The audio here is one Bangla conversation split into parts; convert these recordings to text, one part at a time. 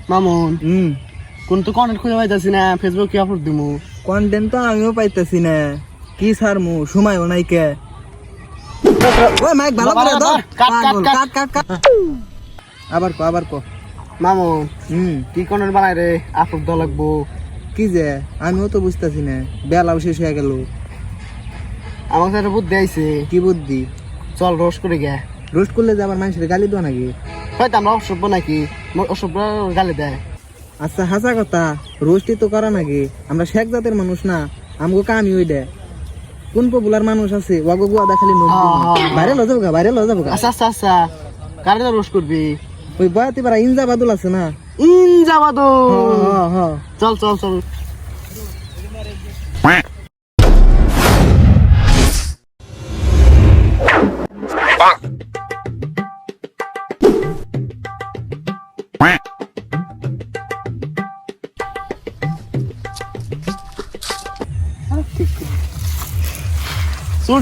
মামুন কোন তো কন্টেন্ট খুঁজে পাইতাছি না, ফেসবুক কি আপলোড দিমু? কন্টেন্ট তো আমিও পাইতেছি না, কি ছাড়মু, সময়ও নাই কে। ওই মাইক ভালো করে দাও, কাট। আবার কো মামুন কি কন্টেন্ট বানাই রে, আপলোড দেওয়া লাগবো। কি যে আমিও তো বুঝতেছি না, বেলাও শেষ হয়ে গেল। আমার কাছে বুদ্ধি আইছে। কি বুদ্ধি? চল রোস্ট করে গে। রোস্ট করলে যে আবার মানুষের গালি দেওয়া নাকি? হয়তো আমরা অসভ্য নাকি, অসভ্য গালি দেয়। আচ্ছা হাসা কথা, রোস্টই তো করা নাকি? আমরা শেখ জাতের মানুষ না, আমগো কামি ওই দে। কোন পপুলার মানুষ আছে ওয়াগো গুয়াদা খালি নোট বাইরে লজাবো গা। আচ্ছা কারে রোস্ট করবি? ওই বয়াতি পারা ইনজা বাদুল আছে না, ইনজাবাদু। চল চুল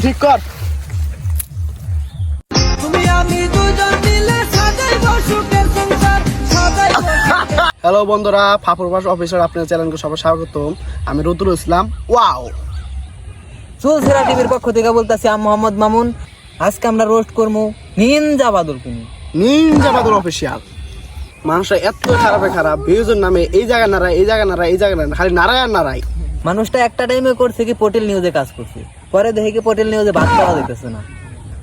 ঠিক কর। হ্যালো বন্ধুরা, ফাফুর বাস অফিসার আপনার চ্যানেলকে সবাই স্বাগতম। আমি রতুল ইসলাম। ওয়াও, চুলছেরা টিভির পক্ষ থেকে বলতেছি আমি মোহাম্মদ মামুন। আজকে আমরা রোস্ট করবো নিনজা বাদুল কুনি, নিনজাবাদুর অফিসিয়াল। মানুষটা এত খারাপ ভিউজের নামে এই জায়গা নাড়ায়, খালি নাড়ায়। মানুষটা একটা টাইমে করছে কি পটেল নিউজে কাজ করছে, পরে দেখে কি পটেল নিউজে ভাত পাওয়া যেতেছে না,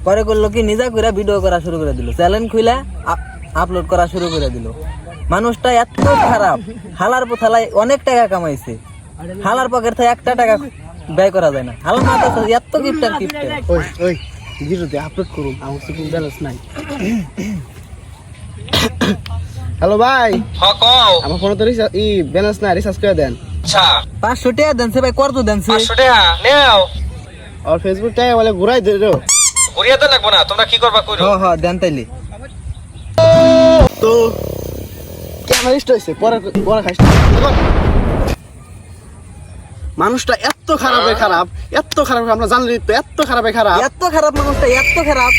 পরে করলো কি নিজা করে ভিডিও করা শুরু করে দিল, চ্যানেল খুলে আপলোড করা শুরু করে দিল। মানুষটা এত খারাপ, হালার পোথালায় অনেক টাকা কামাইছে, হালার পকেট থেকে একটা টাকা ব্যয় করা যায় না। হালার মাথা এত কিপটার ওই ভিডিওতে আপলোড করুন, আমার তো কোনো ব্যালেন্স নাই। হ্যালো ভাই, আমার ফোনে তো ব্যালেন্স নাই, রিচার্জ করে দেন। 500 টাকা দেনছে ভাই, কত দেনছে? 500 টাকা নেও। আর ফেসবুক টাকা বলে ঘুরাই দে রে। ঘুরিয়ে তো লাগবো না, তোমরা কি করবা কইরো। হ্যাঁ দেন তাইলে। তো কেমন ইষ্ট হইছে, পরে খাইছ। মানুষটা এত খারাপ আমরা জানলি তো, এত খারাপ মানুষটা এত খারাপ,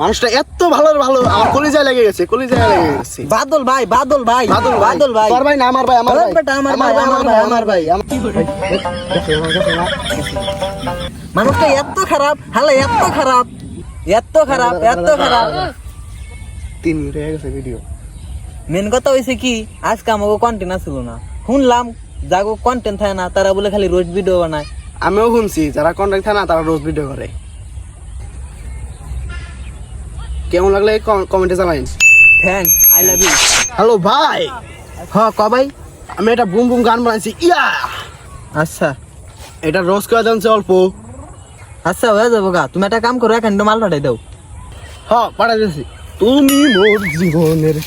মানুষটা এত ভালো আমার কলিজায় লেগে গেছে। বাদল ভাই তোর ভাই না আমার ভাই, আমার ভাই। মানুষটা এত খারাপ, হালা এত খারাপ 3 মিনিট হয়ে গেছে ভিডিও। মেন কথা হইছে কি, আজকে আমাকে কন্টেন্ট আসছিল না, শুনলাম যাগো কন্টেন্ট থাকে না তারা বলে খালি রোজ ভিডিও বানায়। আমিও শুনছি যারা কন্টেন্ট থাকে না তারা রোজ ভিডিও করে। কেমন লাগলে কমেন্টে জানাইন। Thank, I love you. Hello ভাই, হ্যাঁ ক ভাই, আমি একটা বুম বুম গান বানাইছি। আচ্ছা এটা রোজ করে দেনছে অল্প। আচ্ছা হয়ে যাবো গা, তুমি একটা কাম করো, এখন মাল পাঠাই দাও। পাঠাই দিয়েছি। তুমি মোর জীবনের